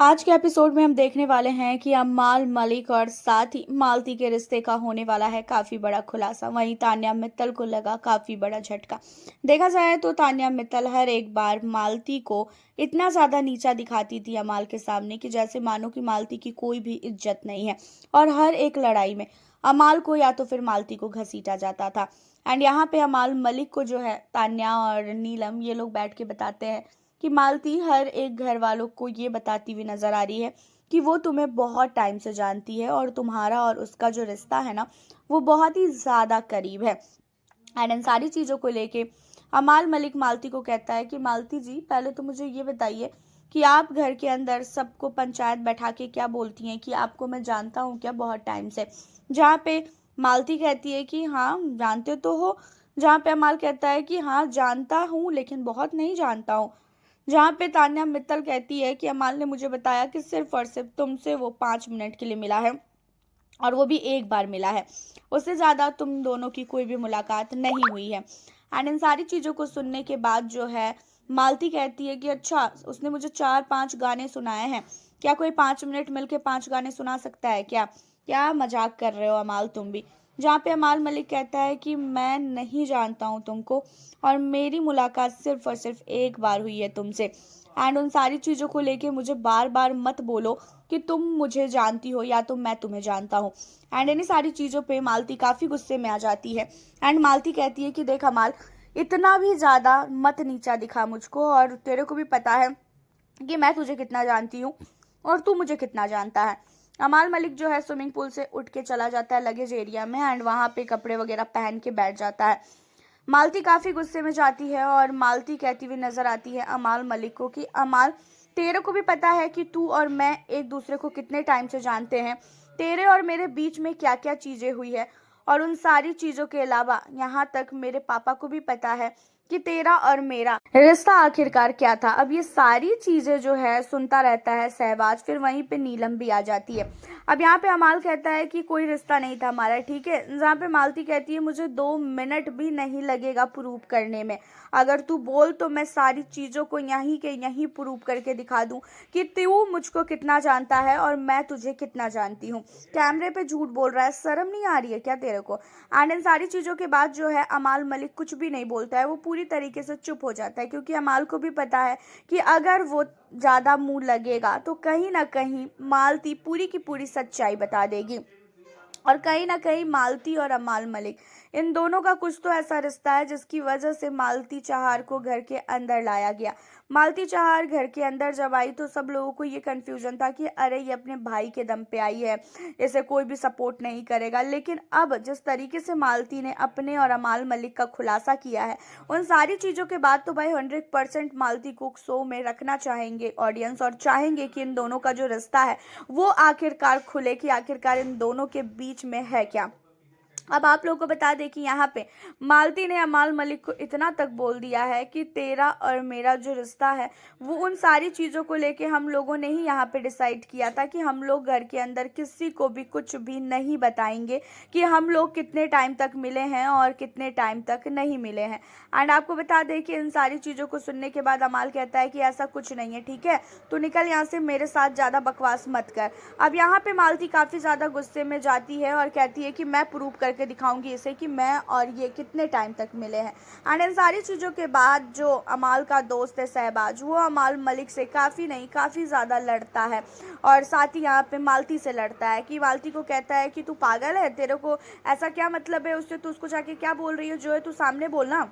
आज के एपिसोड में हम देखने वाले हैं कि अम्माल मलिक और साथ ही मालती के रिश्ते का होने वाला है काफी बड़ा खुलासा। वहीं तान्या मित्तल को लगा काफी बड़ा झटका। देखा जाए तो तान्या मित्तल हर एक बार मालती को इतना ज्यादा नीचा दिखाती थी अमाल के सामने कि जैसे मानो कि मालती की कोई भी इज्जत नहीं है। और हर एक लड़ाई में अमाल को या तो फिर मालती को घसीटा जाता था। एंड यहाँ पे अमाल मलिक को जो है तान्या और नीलम ये लोग बैठ के बताते हैं कि मालती हर एक घर वालों को ये बताती हुई नजर आ रही है कि वो तुम्हें बहुत टाइम से जानती है और तुम्हारा और उसका जो रिश्ता है ना वो बहुत ही ज्यादा करीब है। एंड इन सारी चीजों को लेके अमाल मलिक मालती को कहता है कि मालती जी पहले तो मुझे ये बताइए कि आप घर के अंदर सबको पंचायत बैठा के क्या बोलती हैं कि आपको मैं जानता हूँ क्या बहुत टाइम से। जहाँ पे मालती कहती है कि हाँ जानते तो हो। जहाँ पे अमाल कहता है कि हाँ जानता हूँ लेकिन बहुत नहीं जानता हूँ। जहाँ पे तान्या मित्तल कहती है कि अमाल ने मुझे बताया कि सिर्फ और सिर्फ तुमसे वो 5 मिनट के लिए मिला है और वो भी एक बार मिला है। उससे ज्यादा तुम दोनों की कोई भी मुलाकात नहीं हुई है। एंड इन सारी चीजों को सुनने के बाद जो है मालती कहती है कि अच्छा उसने मुझे 4-5 गाने सुनाए हैं। क्या कोई 5 मिनट मिलके 5 गाने सुना सकता है क्या? क्या मजाक कर रहे हो अमाल तुम भी। जहाँ पे अमाल मलिक कहता है कि मैं नहीं जानता हूँ तुमको और मेरी मुलाकात सिर्फ और सिर्फ एक बार हुई है तुमसे। एंड उन सारी चीजों को लेके मुझे बार बार मत बोलो कि तुम मुझे जानती हो या तो मैं तुम्हें जानता हूँ। एंड इन्हीं सारी चीजों पे मालती काफी गुस्से में आ जाती है। एंड मालती कहती है कि देख अमाल इतना भी ज्यादा मत नीचा दिखा मुझको और तेरे को भी पता है कि मैं तुझे कितना जानती हूँ और तू मुझे कितना जानता है। अमाल मलिक जो है स्विमिंग पूल से उठ के चला जाता है लगेज एरिया में एंड वहां पे कपड़े वगैरह पहन के बैठ जाता है। मालती काफी गुस्से में जाती है और मालती कहती हुई नजर आती है अमाल मलिक को कि अमाल तेरे को भी पता है कि तू और मैं एक दूसरे को कितने टाइम से जानते हैं। तेरे और मेरे बीच में क्या क्या चीजें हुई है और उन सारी चीजों के अलावा यहाँ तक मेरे पापा को भी पता है कि तेरा और मेरा रिश्ता आखिरकार क्या था। अब ये सारी चीजें जो है सुनता रहता है सहवाज। फिर वहीं पे नीलम भी आ जाती है। अब यहाँ पे अमाल कहता है कि कोई रिश्ता नहीं था हमारा, ठीक है। जहाँ पे मालती कहती है मुझे 2 मिनट भी नहीं लगेगा प्रूव करने में। अगर तू बोल तो मैं सारी चीजों को यहीं के यहीं प्रूव करके दिखा दूं कि तू मुझको कितना जानता है और मैं तुझे कितना जानती हूँ। कैमरे पे झूठ बोल रहा है, शर्म नहीं आ रही है क्या तेरे को? एंड इन सारी चीजों के बाद जो है अमाल मलिक कुछ भी नहीं बोलता है, वो पूरी तरीके से चुप हो जाता है क्योंकि अमाल को भी पता है कि अगर वो ज्यादा मुंह लगेगा तो कहीं ना कहीं मालती पूरी की पूरी सच्चाई बता देगी। और कहीं ना कहीं मालती और अमाल मलिक इन दोनों का कुछ तो ऐसा रिश्ता है जिसकी वजह से मालती चाहार को घर के अंदर लाया गया। मालती चाहार घर के अंदर जब आई तो सब लोगों को ये कंफ्यूजन था कि अरे ये अपने भाई के दम पे आई है, इसे कोई भी सपोर्ट नहीं करेगा। लेकिन अब जिस तरीके से मालती ने अपने और अमाल मलिक का खुलासा किया है उन सारी चीजों के बाद तो भाई 100% मालती को शो में रखना चाहेंगे ऑडियंस और चाहेंगे कि इन दोनों का जो रिश्ता है वो आखिरकार खुले कि आखिरकार इन दोनों के बीच में है क्या। अब आप लोगों को बता दें कि यहाँ पे मालती ने अमाल मलिक को इतना तक बोल दिया है कि तेरा और मेरा जो रिश्ता है वो उन सारी चीज़ों को लेके हम लोगों ने ही यहाँ पे डिसाइड किया था कि हम लोग घर के अंदर किसी को भी कुछ भी नहीं बताएंगे कि हम लोग कितने टाइम तक मिले हैं और कितने टाइम तक नहीं मिले हैं। एंड आपको बता दें कि इन सारी चीज़ों को सुनने के बाद अमाल कहता है कि ऐसा कुछ नहीं है, ठीक है तो निकल यहाँ से, मेरे साथ ज़्यादा बकवास मत कर। अब यहाँ पे मालती काफ़ी ज़्यादा गुस्से में जाती है और कहती है कि मैं प्रूव करके दिखाऊंगी इसे कि मैं और ये कितने टाइम तक मिले हैं। एंड इन सारी चीज़ों के बाद जो अमाल का दोस्त है सहबाज वो अमाल मलिक से काफ़ी नहीं काफ़ी ज़्यादा लड़ता है और साथ ही यहाँ पे मालती से लड़ता है कि मालती को कहता है कि तू पागल है, तेरे को ऐसा क्या मतलब है उससे, तू उसको जाके क्या बोल रही हो, जो है तू सामने बोलना।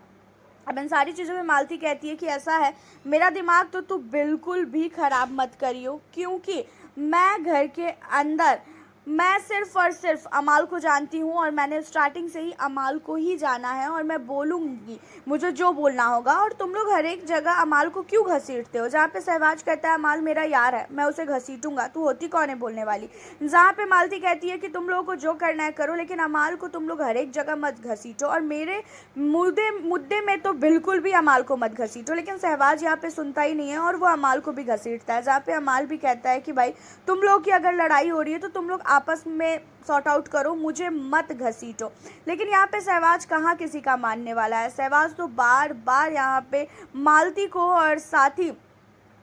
अब इन सारी चीज़ों में मालती कहती है कि ऐसा है मेरा दिमाग तो तू बिल्कुल भी ख़राब मत करियो क्योंकि मैं घर के अंदर मैं सिर्फ और सिर्फ अमाल को जानती हूँ और मैंने स्टार्टिंग से ही अमाल को ही जाना है और मैं बोलूँगी मुझे जो बोलना होगा। और तुम लोग हर एक जगह अमाल को क्यों घसीटते हो? जहाँ पे सहवाज कहता है अमाल मेरा यार है मैं उसे घसीटूंगा, तू होती कौन है बोलने वाली। जहाँ पे मालती कहती है कि तुम लोगों को जो करना है करो लेकिन अमाल को तुम लोग हर एक जगह मत घसीटो और मेरे मुद्दे मुद्दे में तो बिल्कुल भी अमाल को मत घसीटो। लेकिन सहवाज यहाँ पे सुनता ही नहीं है और वो अमाल को भी घसीटता है। जहाँ पे अमाल भी कहता है कि भाई तुम लोग की अगर लड़ाई हो रही है तो तुम लोग आपस में सॉर्ट आउट करो, मुझे मत घसीटो। लेकिन यहाँ पे सहवाज कहाँ किसी का मानने वाला है। सहवाज तो बार बार यहाँ पे मालती को और साथ ही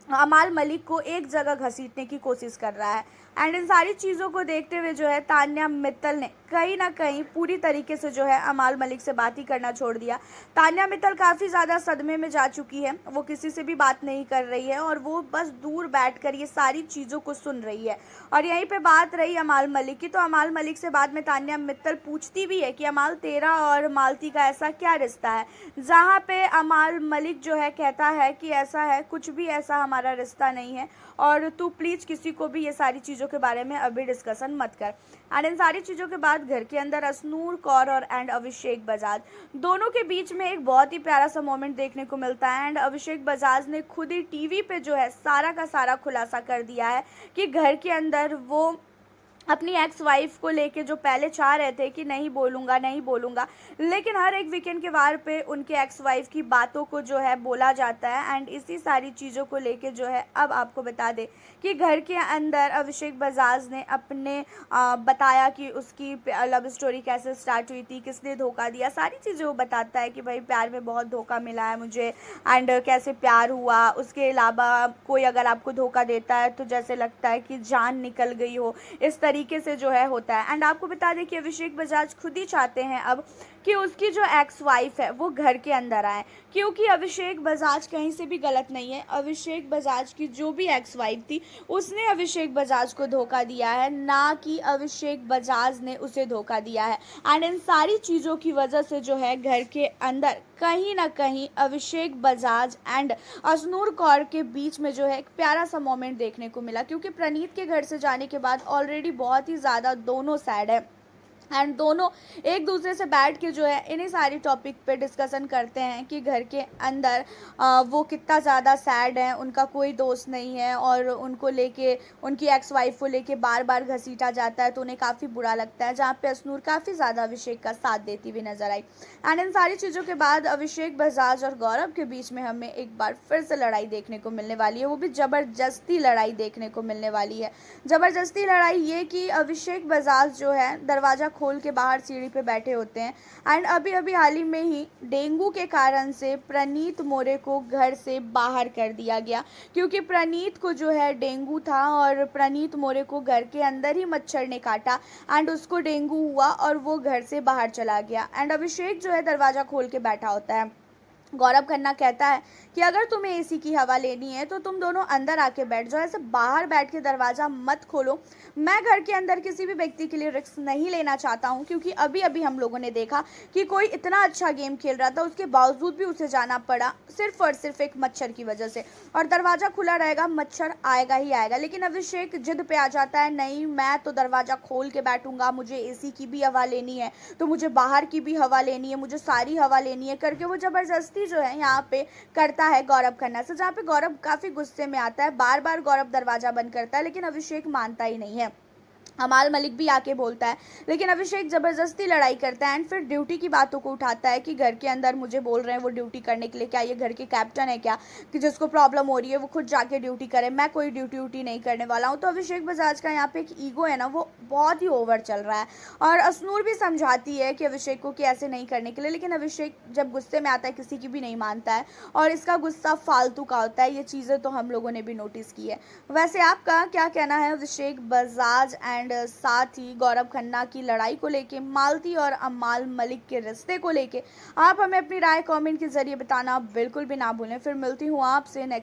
अमाल मलिक को एक जगह घसीटने की कोशिश कर रहा है। एंड इन सारी चीज़ों को देखते हुए जो है तान्या मित्तल ने कहीं ना कहीं पूरी तरीके से जो है अमाल मलिक से बात ही करना छोड़ दिया। तान्या मित्तल काफ़ी ज़्यादा सदमे में जा चुकी है, वो किसी से भी बात नहीं कर रही है और वो बस दूर बैठकर ये सारी चीज़ों को सुन रही है। और यहीं पे बात रही अमाल मलिक की, तो अमाल मलिक से बाद में तान्या मित्तल पूछती भी है कि अमाल, तेरा और मालती का ऐसा क्या रिश्ता है, जहाँ पे अमाल मलिक जो है कहता है कि ऐसा है, कुछ भी ऐसा हमारा रिश्ता नहीं है और तू प्लीज़ किसी को भी ये सारी चीज़ों के बारे में अभी डिस्कशन मत कर। एंड इन सारी चीज़ों के बाद घर के अंदर अशनूर कौर और एंड अभिषेक बजाज दोनों के बीच में एक बहुत ही प्यारा सा मोमेंट देखने को मिलता है। एंड अभिषेक बजाज ने खुद ही टीवी पे जो है सारा का सारा खुलासा कर दिया है कि घर के अंदर वो अपनी एक्स वाइफ को लेके जो पहले चाह रहे थे कि नहीं बोलूँगा नहीं बोलूँगा, लेकिन हर एक वीकेंड के वार पे उनके एक्स वाइफ की बातों को जो है बोला जाता है। एंड इसी सारी चीज़ों को लेके जो है अब आपको बता दें कि घर के अंदर अभिषेक बजाज ने अपने बताया कि उसकी लव स्टोरी कैसे स्टार्ट हुई थी, किसने धोखा दिया, सारी चीज़ें वो बताता है कि भाई प्यार में बहुत धोखा मिला है मुझे एंड कैसे प्यार हुआ। उसके अलावा कोई अगर आपको धोखा देता है तो जैसे लगता है कि जान निकल गई हो, इस तरीके से जो है होता है। एंड आपको बता दें कि अभिषेक बजाज खुद ही चाहते हैं अब कि उसकी जो एक्स वाइफ है वो घर के अंदर आए, क्योंकि अभिषेक बजाज कहीं से भी गलत नहीं है। अभिषेक बजाज की जो भी एक्स वाइफ थी उसने अभिषेक बजाज को धोखा दिया है, ना कि अभिषेक बजाज ने उसे धोखा दिया है। एंड इन सारी चीज़ों की वजह से जो है घर के अंदर कहीं ना कहीं अभिषेक बजाज एंड अशनूर कौर के बीच में जो है एक प्यारा सा मोमेंट देखने को मिला, क्योंकि प्रणीत के घर से जाने के बाद ऑलरेडी बहुत ही ज़्यादा दोनों सैड है एंड दोनों एक दूसरे से बैठ के जो है इन्हीं सारी टॉपिक पे डिस्कशन करते हैं कि घर के अंदर वो कितना ज़्यादा सैड है, उनका कोई दोस्त नहीं है और उनको लेके उनकी एक्स वाइफ को लेके बार बार घसीटा जाता है, तो उन्हें काफ़ी बुरा लगता है, जहाँ पे अशनूर काफ़ी ज़्यादा अभिषेक का साथ देती हुई नजर आई। एंड इन सारी चीज़ों के बाद अभिषेक बजाज और गौरव के बीच में हमें एक बार फिर से लड़ाई देखने को मिलने वाली है, वो भी ज़बरदस्ती लड़ाई देखने को मिलने वाली है। ज़बरदस्ती लड़ाई ये कि अभिषेक बजाज जो है दरवाज़ा खोल के बाहर सीढ़ी पे बैठे होते हैं एंड अभी अभी हाल ही में ही डेंगू के कारण से प्रणीत मोरे को घर से बाहर कर दिया गया, क्योंकि प्रणीत को जो है डेंगू था और प्रणीत मोरे को घर के अंदर ही मच्छर ने काटा एंड उसको डेंगू हुआ और वो घर से बाहर चला गया। एंड अभिषेक जो है दरवाज़ा खोल के बैठा होता है। गौरव खन्ना कहता है कि अगर तुम्हें एसी की हवा लेनी है तो तुम दोनों अंदर आके बैठ जाओ, ऐसे बाहर बैठ के दरवाज़ा मत खोलो। मैं घर के अंदर किसी भी व्यक्ति के लिए रिस्क नहीं लेना चाहता हूं, क्योंकि अभी अभी हम लोगों ने देखा कि कोई इतना अच्छा गेम खेल रहा था, उसके बावजूद भी उसे जाना पड़ा सिर्फ और सिर्फ एक मच्छर की वजह से। और दरवाज़ा खुला रहेगा, मच्छर आएगा ही आएगा। लेकिन अभिषेक जिद पे आ जाता है, नहीं मैं तो दरवाज़ा खोल के बैठूंगा, मुझे एसी की भी हवा लेनी है तो मुझे बाहर की भी हवा लेनी है, मुझे सारी हवा लेनी है करके वो ज़बरदस्ती जो है यहाँ पे करता है गौरव खन्ना से, जहाँ पे गौरव काफी गुस्से में आता है। बार बार गौरव दरवाजा बंद करता है लेकिन अभिषेक मानता ही नहीं है। अमाल मलिक भी आके बोलता है लेकिन अभिषेक ज़बरदस्ती लड़ाई करता है एंड फिर ड्यूटी की बातों को उठाता है कि घर के अंदर मुझे बोल रहे हैं वो ड्यूटी करने के लिए, क्या ये घर के कैप्टन है क्या कि जिसको प्रॉब्लम हो रही है वो खुद जाके ड्यूटी करे, मैं कोई ड्यूटी नहीं करने वाला हूँ। तो अभिषेक बजाज का यहाँ पे एक ईगो है ना, वो बहुत ही ओवर चल रहा है और अशनूर भी समझाती है कि अभिषेक को कि ऐसे नहीं करने के लिए, लेकिन अभिषेक जब गुस्से में आता है किसी की भी नहीं मानता है और इसका गुस्सा फालतू का होता है। ये चीज़ें तो हम लोगों ने भी नोटिस की है। वैसे आपका क्या कहना है अभिषेक बजाज एंड साथ ही गौरव खन्ना की लड़ाई को लेके, मालती और अमाल मलिक के रिश्ते को लेके? आप हमें अपनी राय कमेंट के जरिए बताना बिल्कुल भी ना भूलें। फिर मिलती हूँ आपसे नेक्स्ट